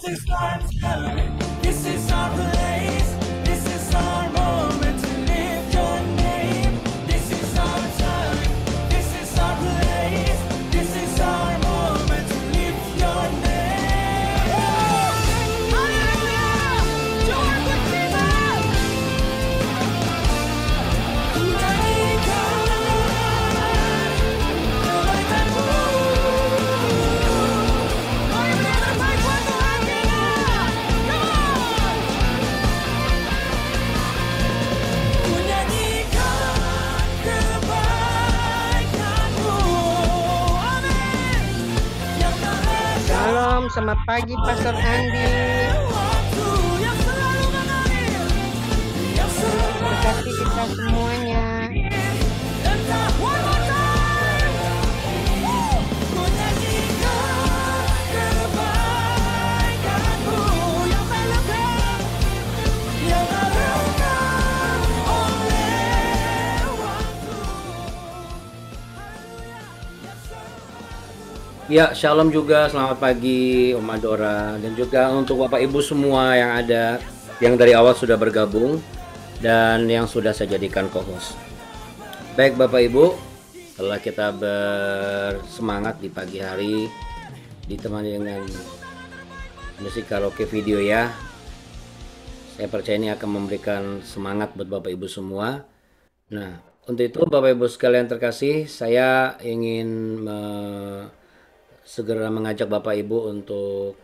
This is our time. This is our place. This is our moment to lift your name. This is our time. This is our place. This is our moment to lift your name. Hallelujah! Joy with Jesus. Shalom, selamat pagi Pastor Andi. Berkati kita semuanya. Ya, shalom juga, selamat pagi Om Adora, dan juga untuk Bapak Ibu semua yang ada, yang dari awal sudah bergabung dan yang sudah saya jadikan co-host. Baik Bapak Ibu, setelah kita bersemangat di pagi hari ditemani dengan musik karaoke video ya, saya percaya ini akan memberikan semangat buat Bapak Ibu semua. Nah, untuk itu Bapak Ibu sekalian terkasih, saya ingin segera mengajak Bapak Ibu untuk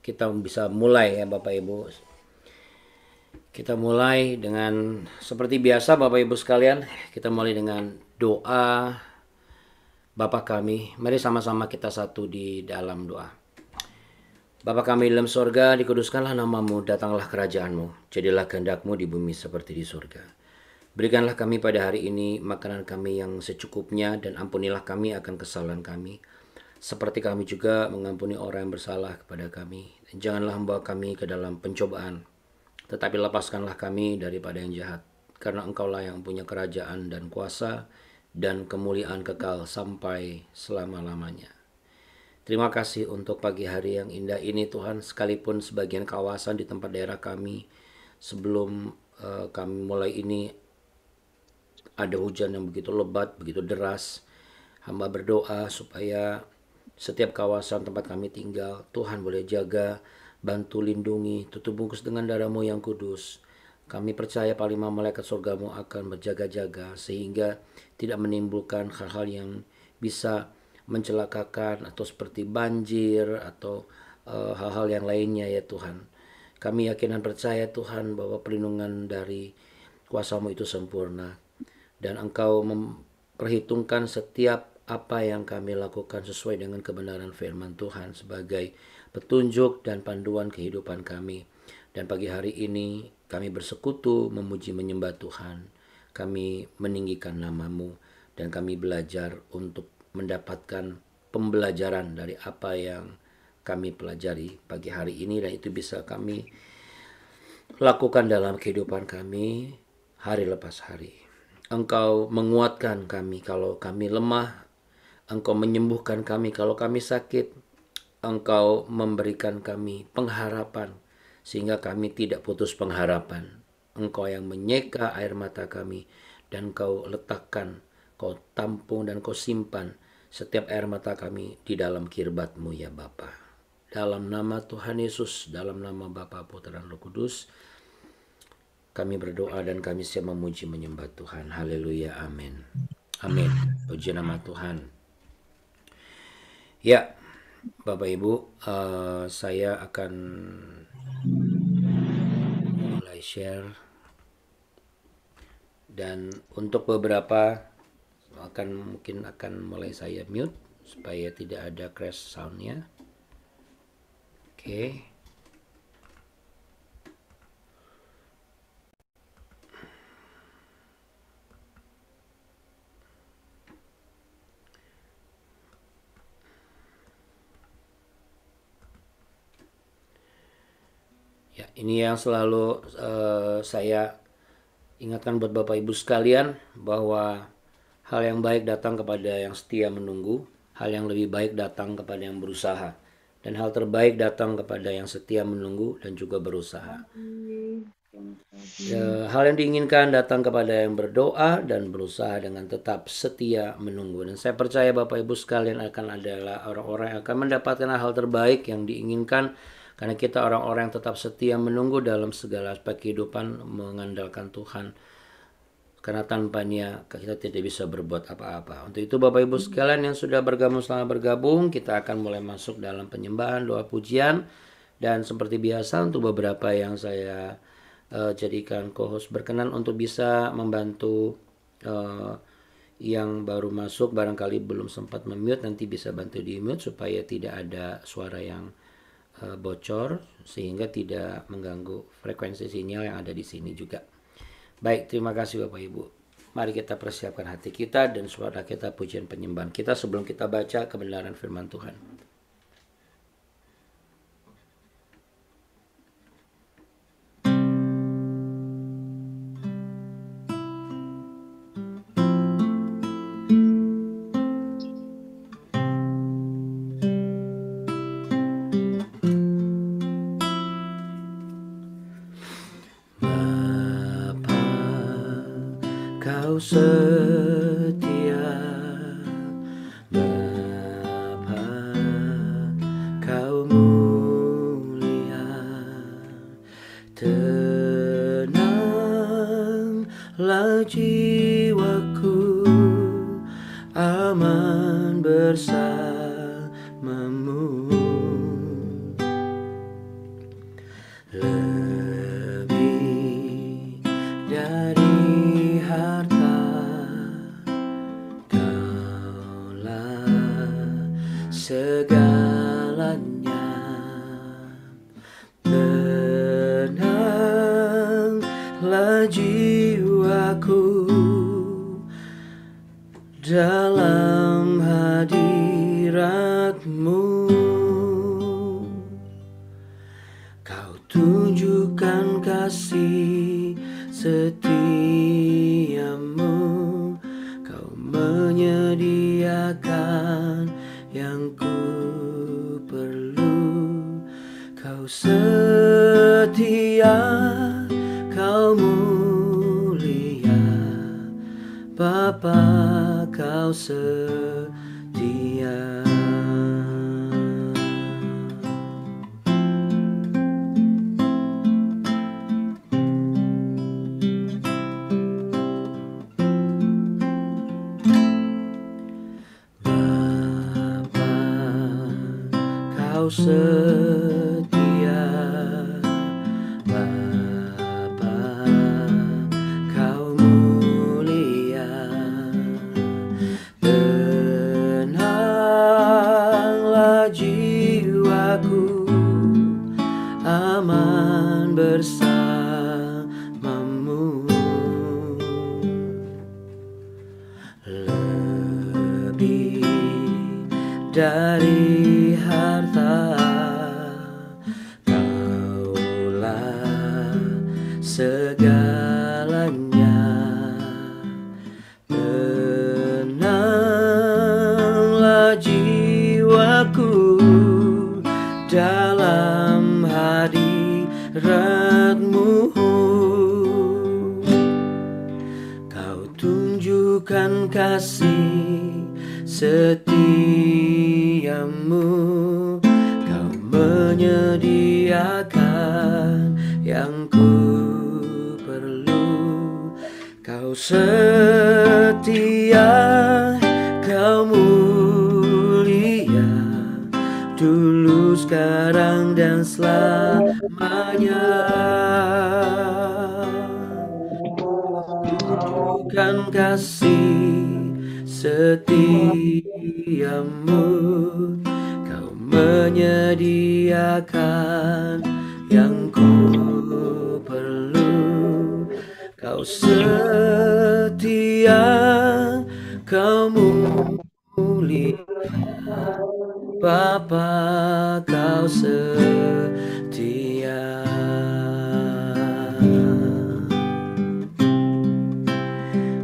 kita bisa mulai ya Bapak Ibu. Kita mulai dengan seperti biasa Bapak Ibu sekalian, kita mulai dengan doa Bapa kami. Mari sama-sama kita satu di dalam doa. Bapa kami dalam sorga, dikuduskanlah namamu, datanglah kerajaanmu, jadilah kehendak-mu di bumi seperti di sorga. Berikanlah kami pada hari ini makanan kami yang secukupnya, dan ampunilah kami akan kesalahan kami, seperti kami juga mengampuni orang yang bersalah kepada kami. Dan janganlah membawa kami ke dalam pencobaan, tetapi lepaskanlah kami daripada yang jahat. Karena Engkaulah yang punya kerajaan dan kuasa dan kemuliaan kekal sampai selama-lamanya. Terima kasih untuk pagi hari yang indah ini Tuhan. Sekalipun sebagian kawasan di tempat daerah kami sebelum kami mulai ini ada hujan yang begitu lebat, begitu deras. Hamba berdoa supaya setiap kawasan tempat kami tinggal, Tuhan boleh jaga, bantu lindungi, tutup bungkus dengan darah-Mu yang kudus. Kami percaya panglima malaikat surga-Mu akan berjaga-jaga sehingga tidak menimbulkan hal-hal yang bisa mencelakakan atau seperti banjir atau hal-hal yang lainnya ya Tuhan. Kami yakin dan percaya Tuhan bahwa perlindungan dari kuasa-Mu itu sempurna dan Engkau memperhitungkan setiap apa yang kami lakukan sesuai dengan kebenaran firman Tuhan sebagai petunjuk dan panduan kehidupan kami. Dan pagi hari ini kami bersekutu memuji menyembah Tuhan. Kami meninggikan nama-Mu dan kami belajar untuk mendapatkan pembelajaran dari apa yang kami pelajari pagi hari ini, dan itu bisa kami lakukan dalam kehidupan kami hari lepas hari. Engkau menguatkan kami kalau kami lemah. Engkau menyembuhkan kami kalau kami sakit. Engkau memberikan kami pengharapan sehingga kami tidak putus pengharapan. Engkau yang menyeka air mata kami dan Engkau letakkan, Kau tampung dan Kau simpan setiap air mata kami di dalam kirbat-Mu ya Bapa. Dalam nama Tuhan Yesus, dalam nama Bapa, Putra dan Roh Kudus, kami berdoa dan kami siap memuji menyembah Tuhan. Haleluya, amin. Amin. Puji nama Tuhan. Ya, Bapak Ibu, saya akan mulai share, dan untuk beberapa mungkin akan mulai saya mute supaya tidak ada crash soundnya. Oke. Ya, ini yang selalu saya ingatkan buat Bapak Ibu sekalian, bahwa hal yang baik datang kepada yang setia menunggu, hal yang lebih baik datang kepada yang berusaha. dan hal terbaik datang kepada yang setia menunggu dan juga berusaha. Hal yang diinginkan datang kepada yang berdoa dan berusaha dengan tetap setia menunggu. Dan saya percaya Bapak Ibu sekalian akan adalah orang-orang yang akan mendapatkan hal terbaik yang diinginkan, karena kita orang-orang yang tetap setia menunggu dalam segala aspek kehidupan, mengandalkan Tuhan. Karena tanpanya kita tidak bisa berbuat apa-apa. Untuk itu Bapak Ibu sekalian yang sudah selamat bergabung, kita akan mulai masuk dalam penyembahan, doa pujian. Dan seperti biasa untuk beberapa yang saya jadikan co-host, berkenan untuk bisa membantu yang baru masuk, barangkali belum sempat memute, nanti bisa bantu di mute supaya tidak ada suara yang bocor, sehingga tidak mengganggu frekuensi sinyal yang ada di sini juga. Baik, terima kasih Bapak Ibu. Mari kita persiapkan hati kita dan suara kita, pujian penyembahan kita sebelum kita baca kebenaran firman Tuhan. Setia Bapa, Kau mulia, tenanglah jiwaku, aman bersamamu. Lebih dari harta segalanya, tenanglah jiwaku dalam hadirat-Mu. Kau tunjukkan kasih setiamu, Kau menyediakan yang ku perlu. Kau setia, Kau mulia, Bapa, Kau setia. Kau setia, Bapa, Kau mulia, tenanglah jiwaku, aman bersamamu. Lebih dari harta, Kaulah segalanya, tenanglah jiwaku dalam hadirat-Mu. Kau tunjukkan kasih setiamu, Kau menyediakan yang ku perlu. Kau setia, Kau mulia, dulu, sekarang, dan selamanya. Tunjukkan kasih setiamu, Kau menyediakan yang ku perlu. Kau setia, Kau mulia, Bapa, Kau setia.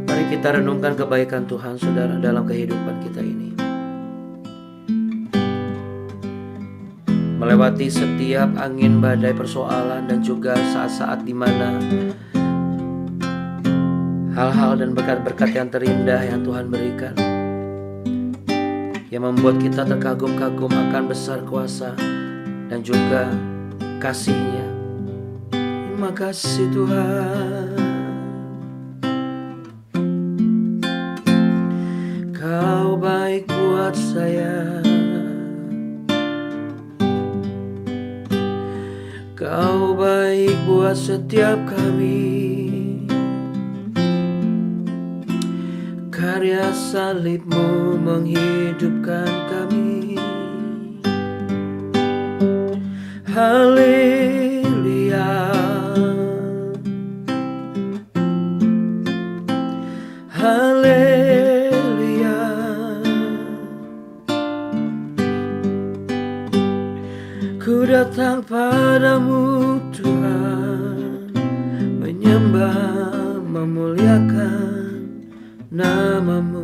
Mari kita renungkan kebaikan Tuhan, saudara, dalam kehidupan kita ini. melewati setiap angin badai persoalan dan juga saat-saat di mana hal-hal dan berkat-berkat yang terindah yang Tuhan berikan, yang membuat kita terkagum-kagum akan besar kuasa dan juga kasih-Nya. Terima kasih Tuhan, Kau baik buat saya, Kau baik buat setiap kami. Karya salib-Mu menghidupkan kami. Haleluya, haleluya. Ku datang padamu Tuhan, menyembah, memuliakan nama-Mu.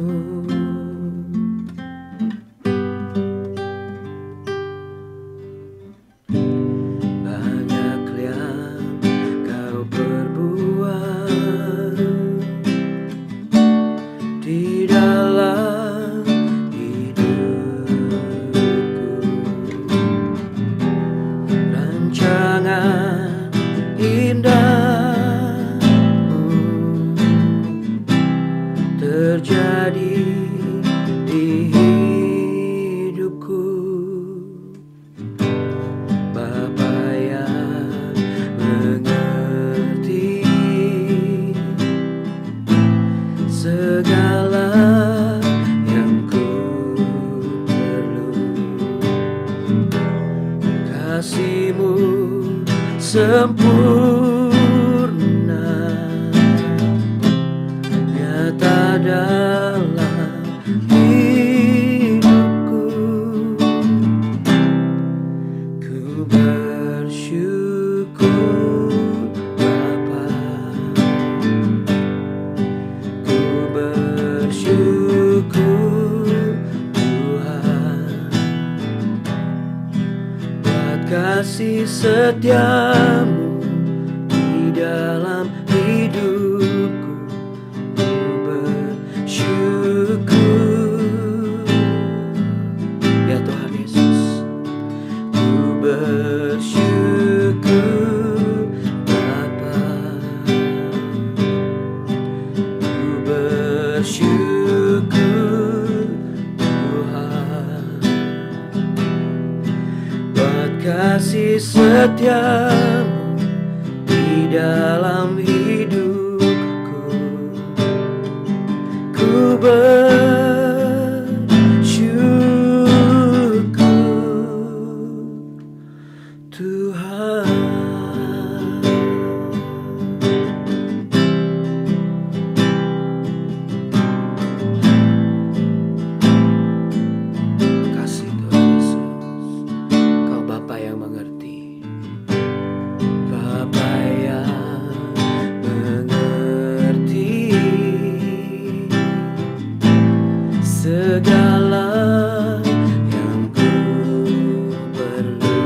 Banyak yang Kau perbuat di dalam hidupku. Rancangan indah-Mu terjadi di hidupku. Bapa yang mengerti segala yang ku perlu, kasih-Mu sempurna nyata dalam hidupku. Ku bersyukur Bapa, ku bersyukur Tuhan, buat kasih setia-Mu di dalam hidupku. Ku bersyukur, ya Tuhan Yesus, ku bersyukur Bapa, ku bersyukur Tuhan, buat kasih setia-Mu di dalam hidupku. Ku bersyukur Tuhan. Kasih Tuhan Yesus, Kau Bapa yang mengerti, Bapa yang mengerti segala yang ku perlu.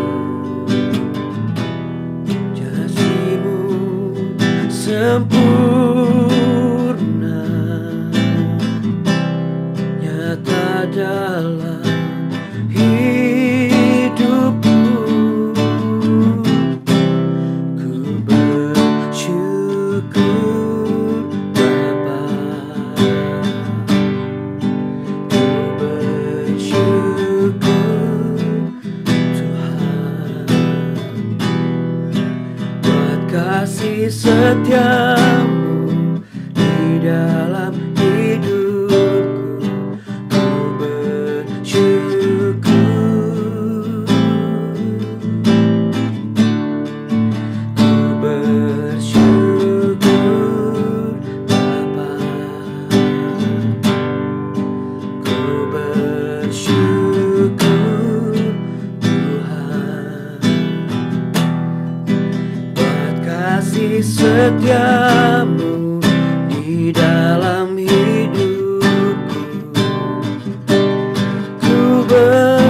Kasih-Mu sempurna nyata dalam hidupku. Ku bersyukur Bapa, ku bersyukur Tuhan, buat kasih setia-Mu di dalam hidupku. Ku bersyukur, ku bersyukur Bapa, ku bersyukur Tuhan, buat kasih setia-Mu di dalam hidupku. Ku bersyukur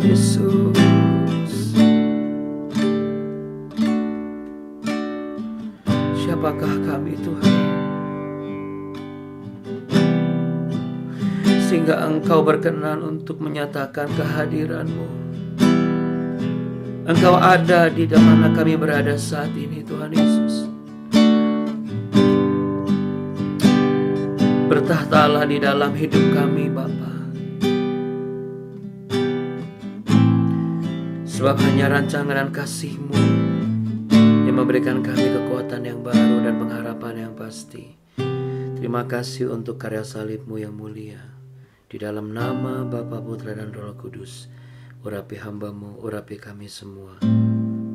Tuhan Yesus. Siapakah kami Tuhan, sehingga Engkau berkenan untuk menyatakan kehadiran-Mu. Engkau ada di mana kami berada saat ini Tuhan Yesus. Bertahtalah di dalam hidup kami Bapa. Sebab hanya rancangan dan kasih-Mu yang memberikan kami kekuatan yang baru dan pengharapan yang pasti. Terima kasih untuk karya salib-Mu yang mulia. Di dalam nama Bapa, Putra, dan Roh Kudus, urapi hamba-Mu, urapi kami semua.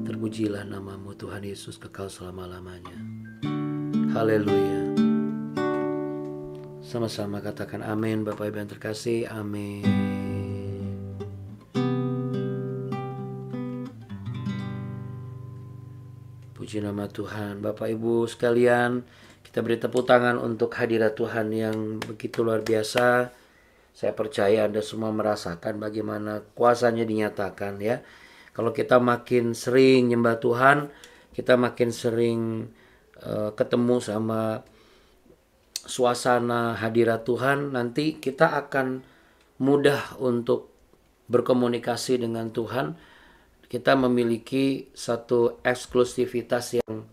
Terpujilah nama-Mu Tuhan Yesus kekal selama-lamanya. Haleluya. Sama-sama katakan amin. Bapak Ibu yang terkasih, amin. Puji nama Tuhan. Bapak Ibu sekalian, kita beri tepuk tangan untuk hadirat Tuhan yang begitu luar biasa. Saya percaya Anda semua merasakan bagaimana kuasanya dinyatakan ya. Kalau kita makin sering nyembah Tuhan, kita makin sering ketemu sama suasana hadirat Tuhan, nanti kita akan mudah untuk berkomunikasi dengan Tuhan. Kita memiliki satu eksklusivitas yang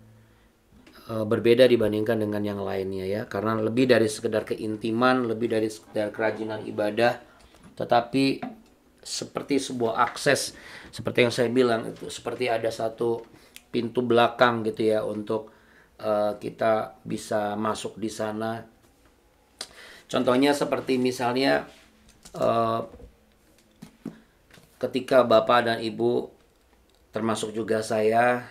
berbeda dibandingkan dengan yang lainnya ya, karena lebih dari sekedar keintiman, lebih dari sekedar kerajinan ibadah, tetapi seperti sebuah akses, seperti yang saya bilang itu, seperti ada satu pintu belakang gitu ya, untuk kita bisa masuk di sana. Contohnya seperti misalnya ketika Bapak dan Ibu, termasuk juga saya,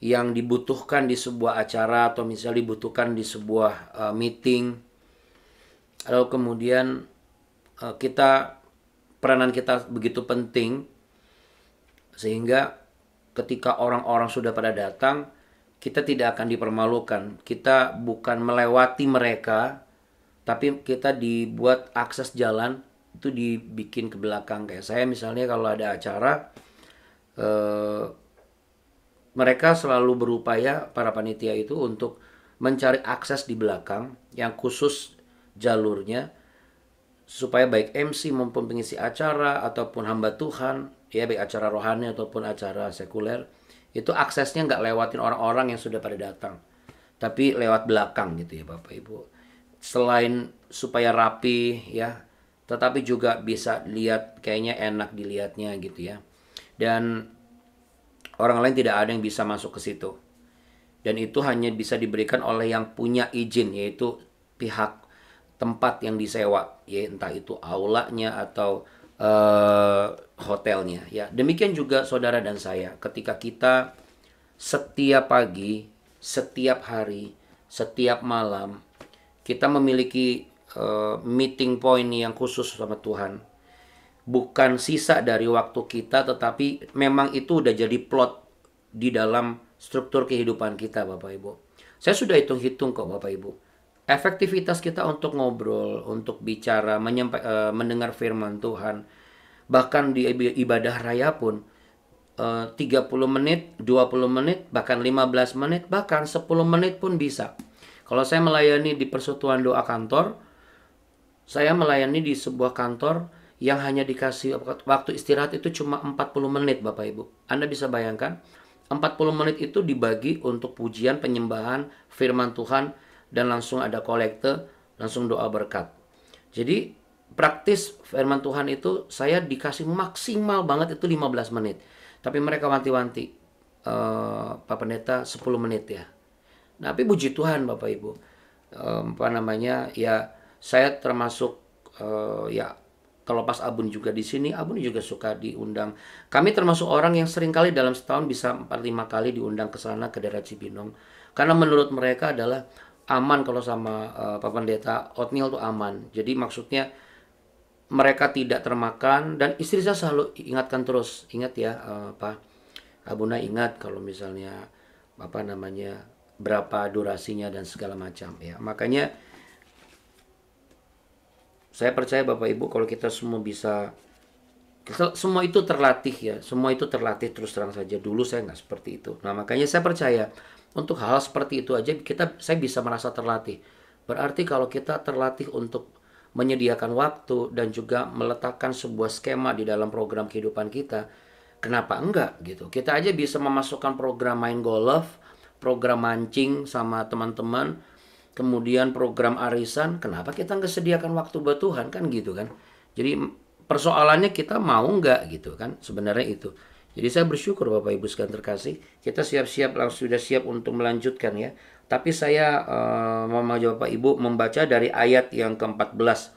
yang dibutuhkan di sebuah acara atau misalnya dibutuhkan di sebuah meeting, lalu kemudian peranan kita begitu penting sehingga ketika orang-orang sudah pada datang, kita tidak akan dipermalukan. Kita bukan melewati mereka, tapi kita dibuat akses jalan itu dibikin ke belakang. Kayak saya misalnya kalau ada acara, mereka selalu berupaya, para panitia itu, untuk mencari akses di belakang yang khusus jalurnya, supaya baik MC maupun pengisi acara ataupun hamba Tuhan, ya baik acara rohani ataupun acara sekuler, itu aksesnya nggak lewatin orang-orang yang sudah pada datang, tapi lewat belakang gitu ya Bapak Ibu. Selain supaya rapi ya, tetapi juga bisa lihat, kayaknya enak dilihatnya gitu ya. Dan orang lain tidak ada yang bisa masuk ke situ. Dan itu hanya bisa diberikan oleh yang punya izin, yaitu pihak tempat yang disewa, ya entah itu aulanya atau hotelnya ya. Demikian juga saudara dan saya, ketika kita setiap pagi, setiap hari, setiap malam kita memiliki meeting point yang khusus sama Tuhan. Bukan sisa dari waktu kita, tetapi memang itu udah jadi plot di dalam struktur kehidupan kita Bapak Ibu. Saya sudah hitung-hitung kok Bapak Ibu. Efektivitas kita untuk ngobrol, untuk bicara, mendengar firman Tuhan, bahkan di ibadah raya pun 30 menit, 20 menit, bahkan 15 menit, bahkan 10 menit pun bisa. Kalau saya melayani di Persekutuan Doa Kantor, saya melayani di sebuah kantor yang hanya dikasih waktu istirahat itu cuma 40 menit Bapak Ibu. Anda bisa bayangkan, 40 menit itu dibagi untuk pujian, penyembahan, firman Tuhan, dan langsung ada kolekte, langsung doa berkat. Jadi praktis firman Tuhan itu saya dikasih maksimal banget itu 15 menit. Tapi mereka wanti-wanti, Pak Pendeta 10 menit ya. Nah, tapi puji Tuhan Bapak Ibu, ya saya termasuk ya, kalau pas Abun juga di sini, Abun juga suka diundang. Kami termasuk orang yang sering kali dalam setahun bisa 4-5 kali diundang ke sana, ke daerah Cibinong. Karena menurut mereka adalah aman kalau sama Pak Pendeta oatmeal itu aman. Jadi maksudnya mereka tidak termakan, dan istri saya selalu ingatkan terus, ingat ya Pak Abuna, ingat kalau misalnya berapa durasinya dan segala macam ya. Makanya saya percaya Bapak Ibu, kalau kita semua bisa Semua itu terlatih ya, semua itu terlatih terus terang saja. Dulu saya nggak seperti itu. Nah makanya saya percaya untuk hal seperti itu aja saya bisa merasa terlatih. Berarti kalau kita terlatih untuk menyediakan waktu dan juga meletakkan sebuah skema di dalam program kehidupan kita, kenapa enggak gitu? Kita aja bisa memasukkan program main golf, program mancing sama teman-teman, kemudian program arisan. Kenapa kita nggak sediakan waktu buat Tuhan kan gitu kan? Jadi persoalannya kita mau nggak gitu kan, sebenarnya itu. Jadi saya bersyukur Bapak Ibu sekalian terkasih, kita siap-siap langsung sudah siap untuk melanjutkan ya. Tapi saya mau mengajak Bapak Ibu membaca dari ayat yang ke-14.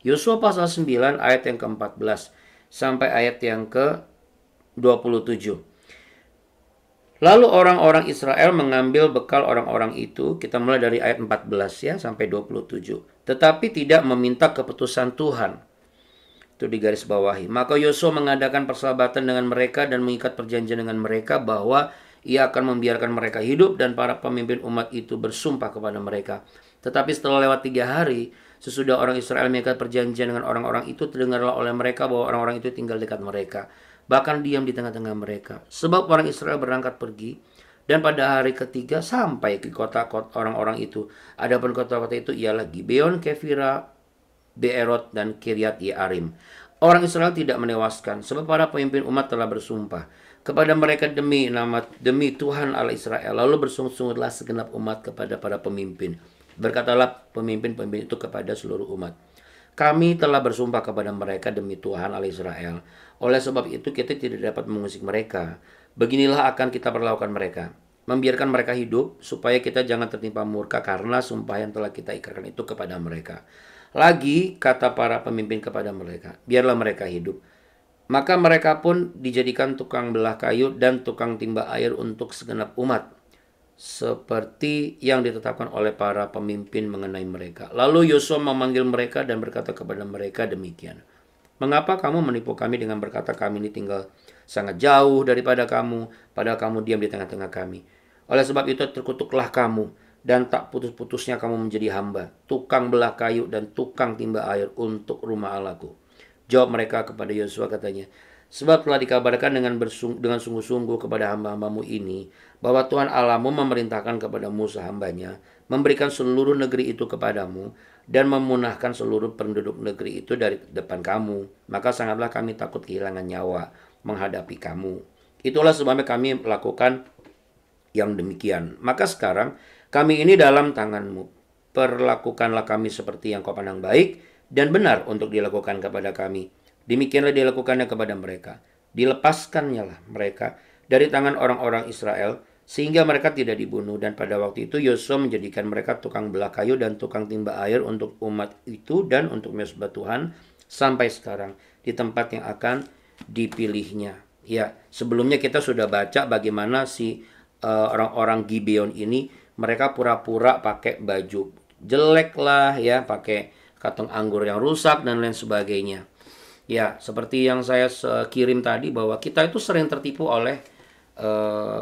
Yosua pasal 9 ayat yang ke-14 sampai ayat yang ke-27. Lalu orang-orang Israel mengambil bekal orang-orang itu, kita mulai dari ayat 14 ya sampai 27. Tetapi tidak meminta keputusan Tuhan. Itu di garis bawahi. Maka Yosua mengadakan persahabatan dengan mereka dan mengikat perjanjian dengan mereka bahwa ia akan membiarkan mereka hidup, dan para pemimpin umat itu bersumpah kepada mereka. Tetapi setelah lewat 3 hari, sesudah orang Israel mengikat perjanjian dengan orang-orang itu, terdengarlah oleh mereka bahwa orang-orang itu tinggal dekat mereka, bahkan diam di tengah-tengah mereka. Sebab orang Israel berangkat pergi, dan pada hari ketiga sampai ke kota-kota orang-orang itu. Adapun kota-kota itu ialah Gibeon, Kefira, Beerot, dan Kiryat Yearim. Orang Israel tidak menewaskan, sebab para pemimpin umat telah bersumpah kepada mereka demi Tuhan Allah Israel. Lalu bersungut-sungutlah segenap umat kepada para pemimpin. Berkatalah pemimpin-pemimpin itu kepada seluruh umat, kami telah bersumpah kepada mereka demi Tuhan Allah Israel. Oleh sebab itu kita tidak dapat mengusik mereka. Beginilah akan kita perlakukan mereka, membiarkan mereka hidup, supaya kita jangan tertimpa murka karena sumpah yang telah kita ikatkan itu kepada mereka. Lagi kata para pemimpin kepada mereka, biarlah mereka hidup. Maka mereka pun dijadikan tukang belah kayu dan tukang timba air untuk segenap umat, seperti yang ditetapkan oleh para pemimpin mengenai mereka. Lalu Yosua memanggil mereka dan berkata kepada mereka demikian, mengapa kamu menipu kami dengan berkata kami ini tinggal sangat jauh daripada kamu, padahal kamu diam di tengah-tengah kami? Oleh sebab itu terkutuklah kamu, dan tak putus-putusnya kamu menjadi hamba, tukang belah kayu dan tukang timba air untuk rumah Allahku. Jawab mereka kepada Yosua, katanya, sebab telah dikabarkan dengan sungguh-sungguh kepada hamba-hambamu ini, bahwa Tuhan Allahmu memerintahkan kepada Musa hambanya, memberikan seluruh negeri itu kepadamu, dan memunahkan seluruh penduduk negeri itu dari depan kamu. Maka sangatlah kami takut kehilangan nyawa menghadapi kamu. Itulah sebabnya kami melakukan yang demikian. Maka sekarang kami ini dalam tanganmu. Perlakukanlah kami seperti yang kau pandang baik dan benar untuk dilakukan kepada kami. Demikianlah dilakukannya kepada mereka. Dilepaskannya lah mereka dari tangan orang-orang Israel, sehingga mereka tidak dibunuh. Dan pada waktu itu Yosua menjadikan mereka tukang belah kayu dan tukang timba air untuk umat itu dan untuk mezbah Tuhan sampai sekarang di tempat yang akan dipilihnya. Ya, sebelumnya kita sudah baca bagaimana si orang-orang Gibeon ini, mereka pura-pura pakai baju jelek lah ya, pakai kantong anggur yang rusak dan lain sebagainya. Ya, seperti yang saya kirim tadi, bahwa kita itu sering tertipu oleh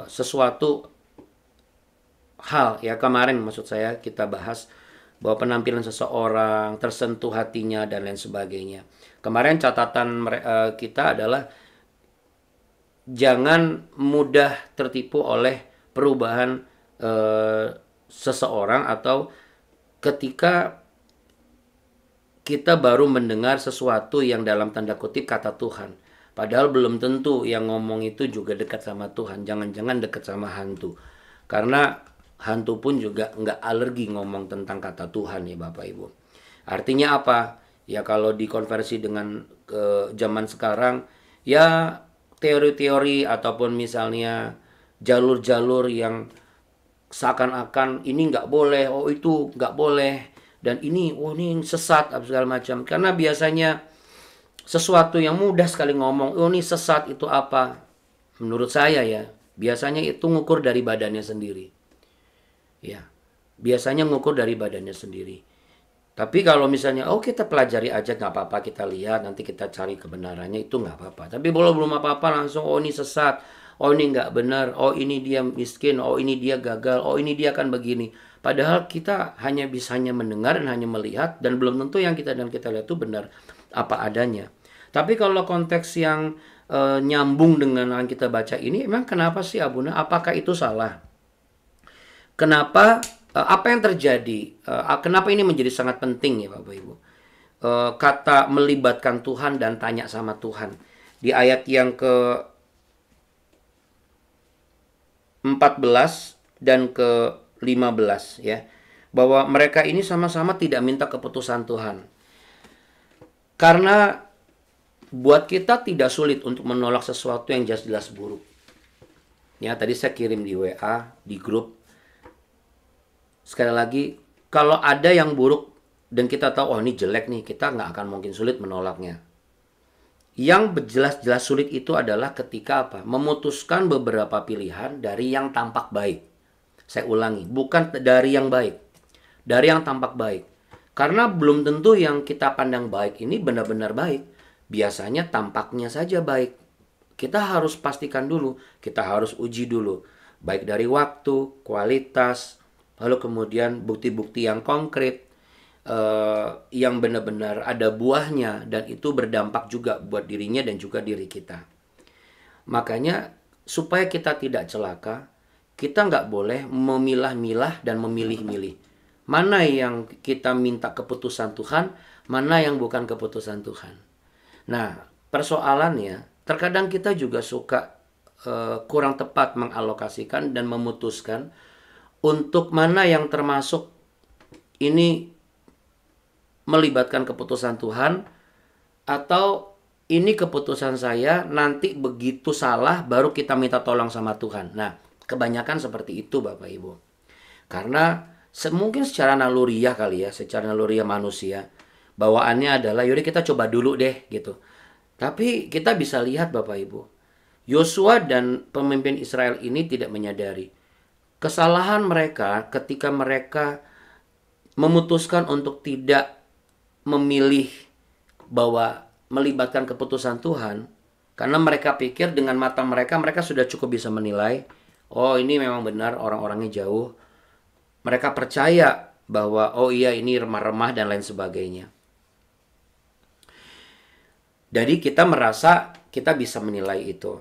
sesuatu hal ya. Kemarin maksud saya kita bahas bahwa penampilan seseorang, tersentuh hatinya dan lain sebagainya. Kemarin catatan kita adalah jangan mudah tertipu oleh perubahan seseorang, atau ketika kita baru mendengar sesuatu yang dalam tanda kutip kata Tuhan, padahal belum tentu yang ngomong itu juga dekat sama Tuhan. Jangan-jangan dekat sama hantu, karena hantu pun juga nggak alergi ngomong tentang kata Tuhan ya Bapak Ibu. Artinya apa? Ya kalau dikonversi dengan ke zaman sekarang, ya teori-teori ataupun misalnya jalur-jalur yang seakan-akan ini nggak boleh, oh itu nggak boleh, dan ini, oh ini sesat, segala macam. Karena biasanya sesuatu yang mudah sekali ngomong, oh ini sesat, itu apa? Menurut saya ya, biasanya itu ngukur dari badannya sendiri. Ya, biasanya ngukur dari badannya sendiri. Tapi kalau misalnya, oh kita pelajari aja, nggak apa-apa, kita lihat, nanti kita cari kebenarannya, itu nggak apa-apa. Tapi belum apa-apa langsung, oh ini sesat, oh ini nggak benar, oh ini dia miskin, oh ini dia gagal, oh ini dia kan begini. Padahal kita hanya bisa mendengar dan hanya melihat, dan belum tentu yang kita lihat itu benar apa adanya. Tapi kalau konteks yang nyambung dengan yang kita baca ini, emang kenapa sih Abuna? Apakah itu salah? Kenapa? Apa yang terjadi? Kenapa ini menjadi sangat penting ya Bapak Ibu? Kata melibatkan Tuhan dan tanya sama Tuhan. Di ayat yang ke-14 dan ke-15 ya. Bahwa mereka ini sama-sama tidak minta keputusan Tuhan. Karena buat kita tidak sulit untuk menolak sesuatu yang jelas-jelas buruk. Ya, tadi saya kirim di WA, di grup. Sekali lagi, kalau ada yang buruk dan kita tahu, oh ini jelek nih, kita nggak akan mungkin sulit menolaknya. Yang jelas-jelas sulit itu adalah ketika apa? Memutuskan beberapa pilihan dari yang tampak baik. Saya ulangi, bukan dari yang baik. Dari yang tampak baik. Karena belum tentu yang kita pandang baik ini benar-benar baik. Biasanya tampaknya saja baik. Kita harus pastikan dulu, kita harus uji dulu. Baik dari waktu, kualitas, lalu kemudian bukti-bukti yang konkret, yang benar-benar ada buahnya, dan itu berdampak juga buat dirinya dan juga diri kita. Makanya supaya kita tidak celaka, kita nggak boleh memilah-milah dan memilih-milih. Mana yang kita minta keputusan Tuhan, mana yang bukan keputusan Tuhan. Nah, persoalannya, terkadang kita juga suka kurang tepat mengalokasikan dan memutuskan untuk mana yang termasuk ini melibatkan keputusan Tuhan, atau ini keputusan saya, nanti begitu salah baru kita minta tolong sama Tuhan. Nah, kebanyakan seperti itu Bapak Ibu. Karena mungkin secara naluriah kali ya, secara naluriah manusia, bawaannya adalah yaudah kita coba dulu deh gitu. Tapi kita bisa lihat Bapak Ibu, Yosua dan pemimpin Israel ini tidak menyadari kesalahan mereka ketika mereka memutuskan untuk tidak memilih bahwa melibatkan keputusan Tuhan. Karena mereka pikir dengan mata mereka, mereka sudah cukup bisa menilai, oh ini memang benar orang-orangnya jauh. Mereka percaya bahwa oh iya ini remah-remah dan lain sebagainya. Jadi kita merasa kita bisa menilai itu.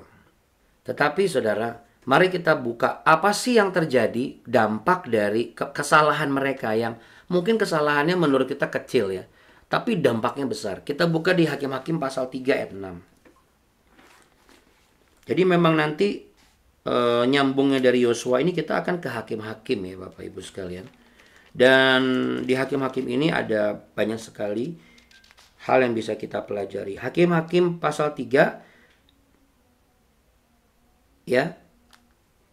Tetapi saudara, mari kita buka apa sih yang terjadi dampak dari kesalahan mereka yang mungkin kesalahannya menurut kita kecil ya. Tapi dampaknya besar. Kita buka di Hakim-Hakim pasal 3 ayat 6. Jadi memang nanti nyambungnya dari Yosua ini kita akan ke Hakim-Hakim ya Bapak Ibu sekalian. Dan di Hakim-Hakim ini ada banyak sekali hal yang bisa kita pelajari. Hakim-Hakim pasal 3 ya.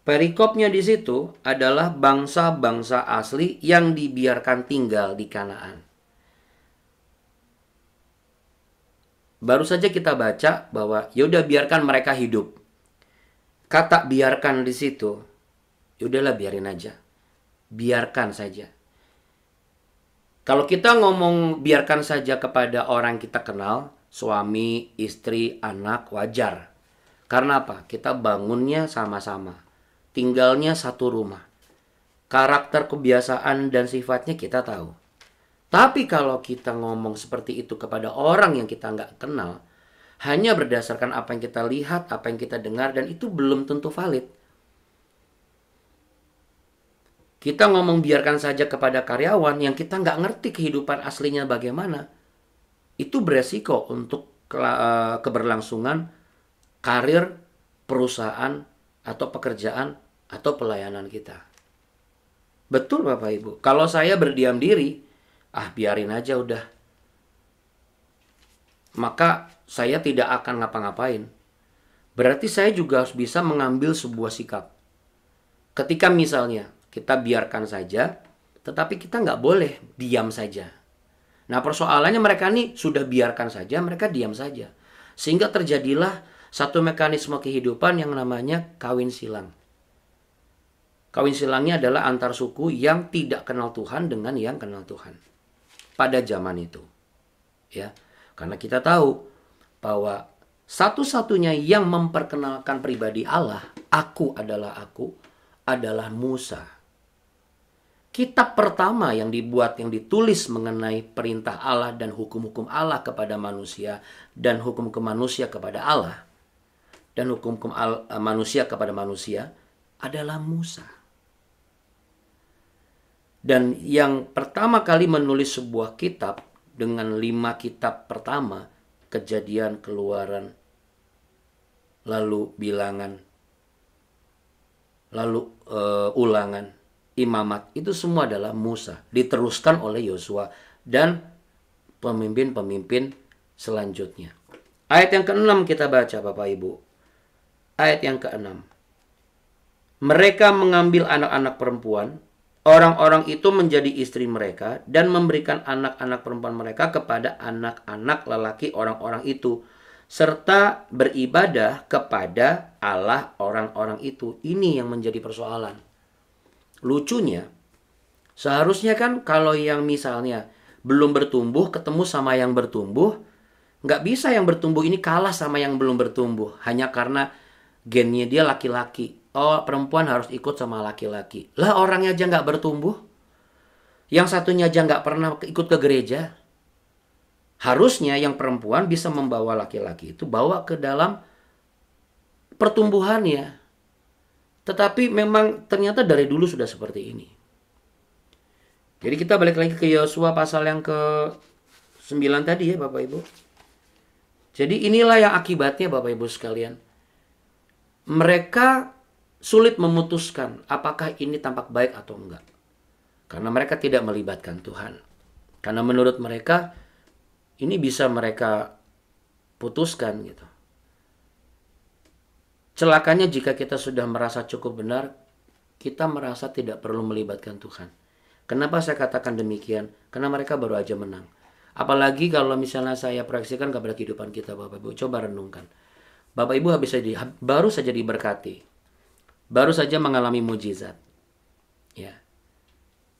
Perikopnya di situ adalah bangsa-bangsa asli yang dibiarkan tinggal di Kanaan. Baru saja kita baca bahwa yaudah biarkan mereka hidup. Kata biarkan di situ, yaudahlah biarin aja. Biarkan saja. Kalau kita ngomong biarkan saja kepada orang kita kenal, suami, istri, anak, wajar. Karena apa? Kita bangunnya sama-sama. Tinggalnya satu rumah. Karakter, kebiasaan, dan sifatnya kita tahu. Tapi kalau kita ngomong seperti itu kepada orang yang kita nggak kenal, hanya berdasarkan apa yang kita lihat, apa yang kita dengar, dan itu belum tentu valid. Kita ngomong biarkan saja kepada karyawan yang kita nggak ngerti kehidupan aslinya bagaimana. Itu beresiko untuk keberlangsungan karir, perusahaan, atau pekerjaan, atau pelayanan kita. Betul Bapak Ibu. Kalau saya berdiam diri, biarin aja udah. Maka saya tidak akan ngapa-ngapain. Berarti saya juga harus bisa mengambil sebuah sikap. Ketika misalnya kita biarkan saja, tetapi kita nggak boleh diam saja. Nah persoalannya mereka nih sudah biarkan saja, mereka diam saja. Sehingga terjadilah satu mekanisme kehidupan yang namanya kawin silang. Kawin silangnya adalah antar suku yang tidak kenal Tuhan dengan yang kenal Tuhan. Pada zaman itu. Ya. Karena kita tahu bahwa satu-satunya yang memperkenalkan pribadi Allah, aku adalah Musa. kitab pertama yang dibuat, yang ditulis mengenai perintah Allah dan hukum-hukum Allah kepada manusia, dan hukum-hukum manusia kepada Allah, dan hukum-hukum manusia kepada manusia adalah Musa. Dan yang pertama kali menulis sebuah kitab dengan 5 kitab pertama, Kejadian, Keluaran, lalu Bilangan, lalu Ulangan, Imamat, itu semua adalah Musa, diteruskan oleh Yosua dan pemimpin-pemimpin selanjutnya. Ayat yang ke-6 kita baca Bapak Ibu. Ayat yang ke-6. Mereka mengambil anak-anak perempuan, orang-orang itu menjadi istri mereka, dan memberikan anak-anak perempuan mereka kepada anak-anak lelaki orang-orang itu, serta beribadah kepada Allah orang-orang itu. Ini yang menjadi persoalan. Lucunya, seharusnya kan kalau yang misalnya belum bertumbuh ketemu sama yang bertumbuh, nggak bisa yang bertumbuh ini kalah sama yang belum bertumbuh. Hanya karena gennya dia laki-laki. Oh, perempuan harus ikut sama laki-laki. Lah orangnya aja nggak bertumbuh. Yang satunya aja nggak pernah ikut ke gereja. Harusnya yang perempuan bisa membawa laki-laki itu bawa ke dalam pertumbuhannya. Tetapi memang ternyata dari dulu sudah seperti ini. Jadi kita balik lagi ke Yosua pasal yang ke-9 tadi ya Bapak Ibu. Jadi inilah yang akibatnya Bapak Ibu sekalian. Mereka sulit memutuskan apakah ini tampak baik atau enggak. Karena mereka tidak melibatkan Tuhan. Karena menurut mereka ini bisa mereka putuskan gitu. Celakanya jika kita sudah merasa cukup benar, kita merasa tidak perlu melibatkan Tuhan. Kenapa saya katakan demikian? Karena mereka baru aja menang. Apalagi kalau misalnya saya proyeksikan kepada kehidupan kita Bapak Ibu. Coba renungkan. Bapak Ibu baru saja diberkati. Baru saja mengalami mujizat. Ya.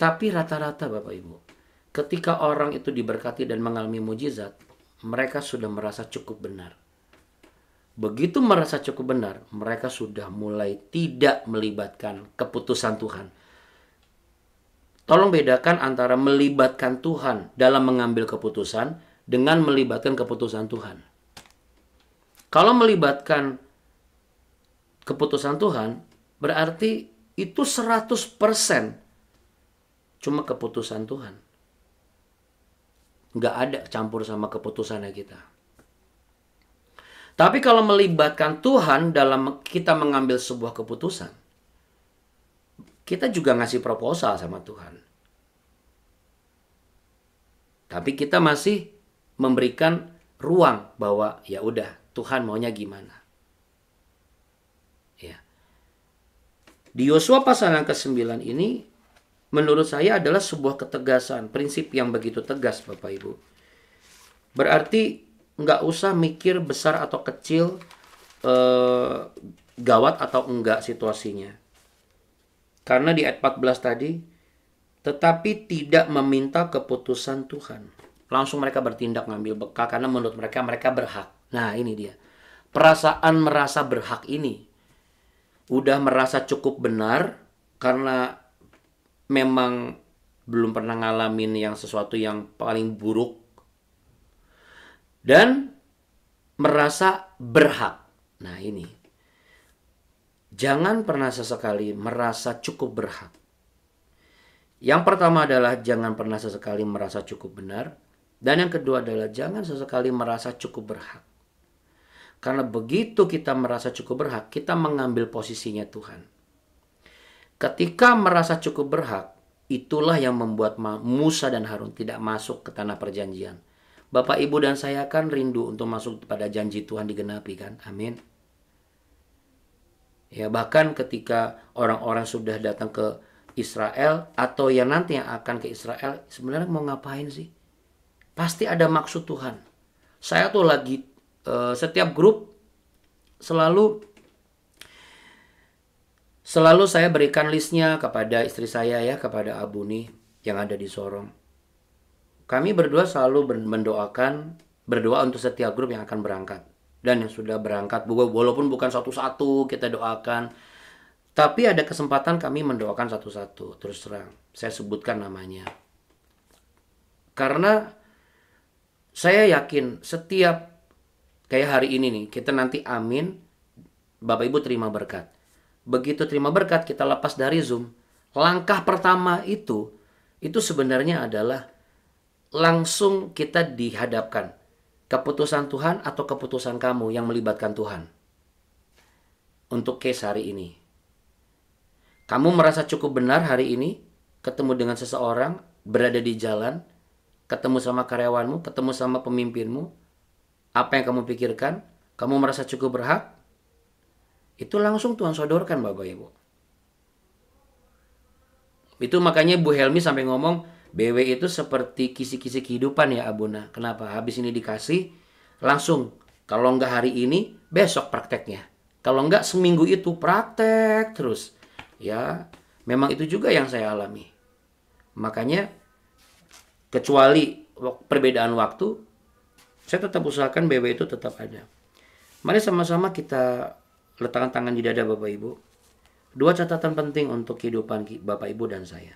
Tapi rata-rata Bapak Ibu, ketika orang itu diberkati dan mengalami mujizat, mereka sudah merasa cukup benar. Begitu merasa cukup benar, mereka sudah mulai tidak melibatkan keputusan Tuhan. Tolong bedakan antara melibatkan Tuhan dalam mengambil keputusan dengan melibatkan keputusan Tuhan. Kalau melibatkan keputusan Tuhan, berarti itu 100% cuma keputusan Tuhan. Nggak ada campur sama keputusannya kita. Tapi kalau melibatkan Tuhan dalam kita mengambil sebuah keputusan, kita juga ngasih proposal sama Tuhan. Tapi kita masih memberikan ruang bahwa ya udah Tuhan maunya gimana. Ya. Di Yosua pasal yang ke-9 ini menurut saya adalah sebuah ketegasan, prinsip yang begitu tegas Bapak Ibu. Berarti nggak usah mikir besar atau kecil, gawat atau enggak situasinya. Karena di ayat 14 tadi, tetapi tidak meminta keputusan Tuhan. Langsung mereka bertindak ngambil bekal karena menurut mereka berhak. Nah ini dia. Perasaan merasa berhak ini. Udah merasa cukup benar karena memang belum pernah ngalamin yang sesuatu yang paling buruk. Dan merasa berhak. Nah ini. Jangan pernah sesekali merasa cukup berhak. Yang pertama adalah jangan pernah sesekali merasa cukup benar. Dan yang kedua adalah jangan sesekali merasa cukup berhak. Karena begitu kita merasa cukup berhak, kita mengambil posisinya Tuhan. Ketika merasa cukup berhak, itulah yang membuat Musa dan Harun tidak masuk ke tanah perjanjian. Bapak, Ibu, dan saya kan rindu untuk masuk pada janji Tuhan digenapi kan. Amin. Ya, bahkan ketika orang-orang sudah datang ke Israel atau yang nanti yang akan ke Israel, sebenarnya mau ngapain sih? Pasti ada maksud Tuhan. Saya tuh lagi setiap grup selalu saya berikan listnya kepada istri saya ya, kepada Abuni yang ada di Sorong. Kami berdua selalu berdoa untuk setiap grup yang akan berangkat. Dan yang sudah berangkat, walaupun bukan satu-satu kita doakan. Tapi ada kesempatan kami mendoakan satu-satu. Terus terang, saya sebutkan namanya. Karena saya yakin setiap kayak hari ini nih, kita nanti amin, Bapak Ibu terima berkat. Begitu terima berkat, kita lepas dari Zoom. Langkah pertama itu sebenarnya adalah langsung kita dihadapkan. Keputusan Tuhan atau keputusan kamu yang melibatkan Tuhan. Untuk case hari ini. Kamu merasa cukup benar hari ini, ketemu dengan seseorang, berada di jalan, ketemu sama karyawanmu, ketemu sama pemimpinmu, apa yang kamu pikirkan, kamu merasa cukup berhak, itu langsung Tuhan sodorkan Bapak Ibu. Itu makanya Bu Helmi sampai ngomong, BW itu seperti kisi-kisi kehidupan ya Abuna. Kenapa? Habis ini dikasih, langsung. Kalau enggak hari ini, besok prakteknya. Kalau enggak seminggu itu praktek terus. Ya, memang itu juga yang saya alami. Makanya, kecuali perbedaan waktu, saya tetap usahakan BW itu tetap ada. Mari sama-sama kita letakkan tangan di dada Bapak Ibu. Dua catatan penting untuk kehidupan Bapak Ibu dan saya.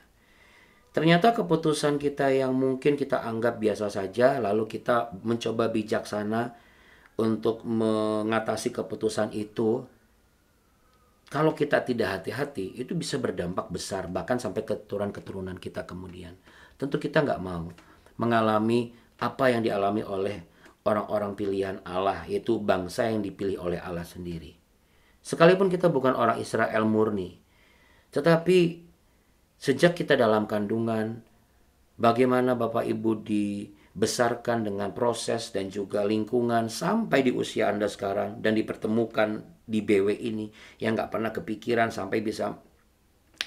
Ternyata keputusan kita yang mungkin kita anggap biasa saja, lalu kita mencoba bijaksana untuk mengatasi keputusan itu. Kalau kita tidak hati-hati, itu bisa berdampak besar, bahkan sampai keturunan-keturunan kita kemudian. Tentu kita nggak mau mengalami apa yang dialami oleh orang-orang pilihan Allah, yaitu bangsa yang dipilih oleh Allah sendiri. Sekalipun kita bukan orang Israel murni, tetapi sejak kita dalam kandungan, bagaimana Bapak Ibu dibesarkan dengan proses dan juga lingkungan sampai di usia Anda sekarang dan dipertemukan di BW ini yang gak pernah kepikiran sampai bisa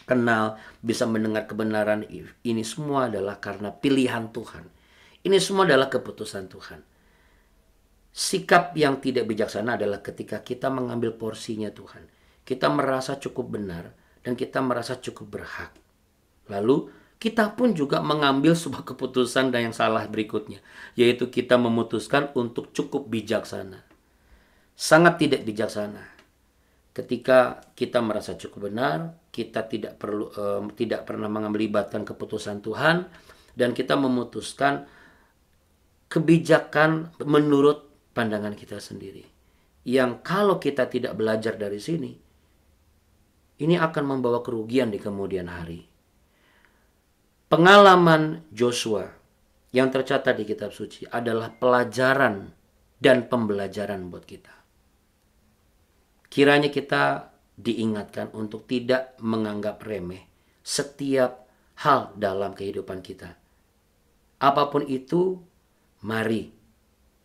kenal, bisa mendengar kebenaran. Ini semua adalah karena pilihan Tuhan. Ini semua adalah keputusan Tuhan. Sikap yang tidak bijaksana adalah ketika kita mengambil porsinya Tuhan. Kita merasa cukup benar dan kita merasa cukup berhak. Lalu kita pun juga mengambil sebuah keputusan dan yang salah berikutnya, yaitu kita memutuskan untuk cukup bijaksana. Sangat tidak bijaksana. Ketika kita merasa cukup benar, kita tidak pernah melibatkan keputusan Tuhan dan kita memutuskan kebijakan menurut pandangan kita sendiri. Yang kalau kita tidak belajar dari sini, ini akan membawa kerugian di kemudian hari. Pengalaman Joshua yang tercatat di kitab suci adalah pelajaran dan pembelajaran buat kita. Kiranya kita diingatkan untuk tidak menganggap remeh setiap hal dalam kehidupan kita. Apapun itu, mari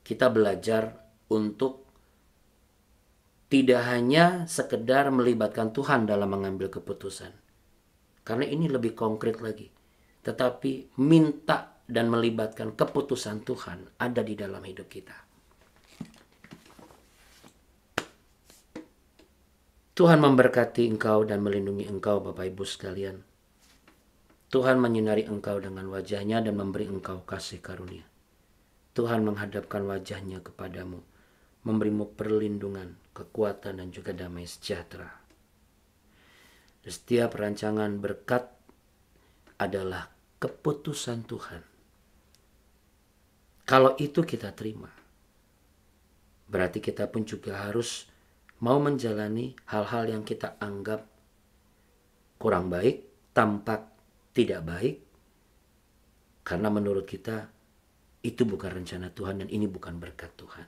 kita belajar untuk tidak hanya sekedar melibatkan Tuhan dalam mengambil keputusan. Karena ini lebih konkret lagi. Tetapi minta dan melibatkan keputusan Tuhan ada di dalam hidup kita. Tuhan memberkati engkau dan melindungi engkau Bapak Ibu sekalian. Tuhan menyinari engkau dengan wajahnya dan memberi engkau kasih karunia. Tuhan menghadapkan wajahnya kepadamu, memberimu perlindungan, kekuatan dan juga damai sejahtera. Setiap rancangan berkat adalah keputusan Tuhan. Kalau itu kita terima, berarti kita pun juga harus mau menjalani hal-hal yang kita anggap kurang baik, tampak tidak baik, karena menurut kita itu bukan rencana Tuhan dan ini bukan berkat Tuhan.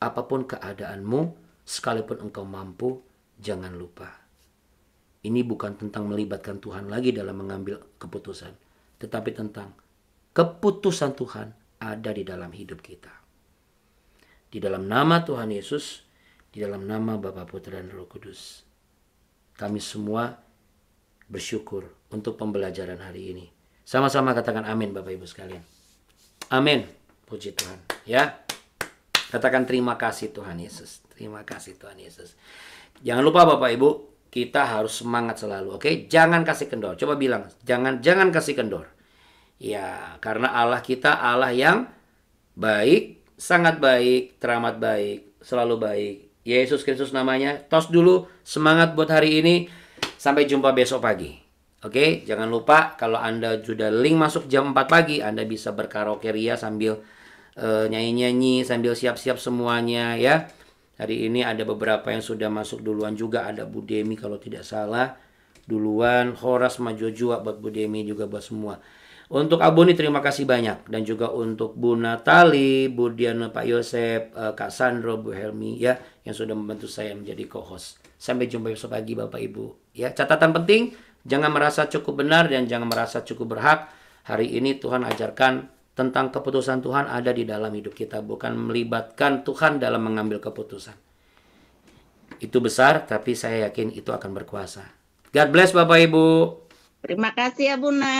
Apapun keadaanmu, sekalipun engkau mampu, jangan lupa. Ini bukan tentang melibatkan Tuhan lagi dalam mengambil keputusan, tetapi tentang keputusan Tuhan ada di dalam hidup kita. Di dalam nama Tuhan Yesus, di dalam nama Bapa, Putra, dan Roh Kudus, kami semua bersyukur untuk pembelajaran hari ini. Sama-sama katakan amin Bapak Ibu sekalian. Amin. Puji Tuhan. Ya. Katakan terima kasih Tuhan Yesus. Terima kasih Tuhan Yesus. Jangan lupa Bapak Ibu, kita harus semangat selalu, oke? Jangan kasih kendor. Coba bilang, jangan kasih kendor. Ya, karena Allah kita Allah yang baik, sangat baik, teramat baik, selalu baik. Yesus Kristus namanya. Tos dulu, semangat buat hari ini. Sampai jumpa besok pagi. Oke, jangan lupa kalau Anda sudah link masuk jam 4 pagi, Anda bisa berkaraoke ria sambil nyanyi-nyanyi, sambil siap-siap semuanya ya. Hari ini ada beberapa yang sudah masuk duluan juga, ada Bu Demi kalau tidak salah duluan, Horas Majojua buat Bu Demi juga buat semua. Untuk Aboni terima kasih banyak, dan juga untuk Bu Natali, Bu Diana, Pak Yosep, Kak Sandro, Bu Helmi ya yang sudah membantu saya menjadi co-host. Sampai jumpa besok pagi Bapak Ibu. Ya, catatan penting, jangan merasa cukup benar dan jangan merasa cukup berhak. Hari ini Tuhan ajarkan tentang keputusan Tuhan ada di dalam hidup kita, bukan melibatkan Tuhan dalam mengambil keputusan. Itu besar, tapi saya yakin itu akan berkuasa. God bless Bapak Ibu. Terima kasih ya Buna.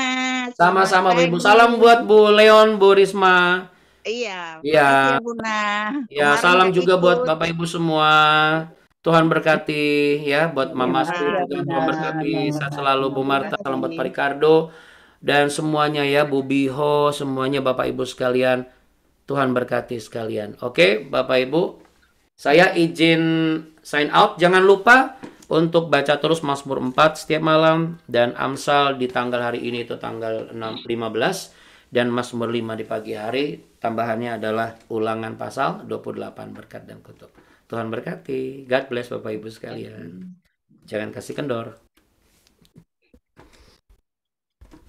Sama-sama Bapak Ibu. Selamat Salam pagi. buat Bu Leon, Bu Risma. Iya, Iya. makasih ya Buna. Ya, Kemarin salam nggak juga buat ikut. Bapak Ibu semua. Tuhan berkati ya, buat Mama Stu Iya, juga Tuhan benar. berkati. Tuhan Sehat berkati. selalu Bu Marta, Terima salam buat kasih. Pak Ricardo dan semuanya ya, Bu Biho, semuanya Bapak Ibu sekalian. Tuhan berkati sekalian. Oke, Bapak Ibu. Saya izin sign out. Jangan lupa untuk baca terus Mazmur 4 setiap malam dan Amsal di tanggal hari ini itu tanggal 15 dan Mazmur 5 di pagi hari. Tambahannya adalah Ulangan pasal 28 berkat dan kutuk. Tuhan berkati. God bless Bapak Ibu sekalian. Jangan kasih kendor.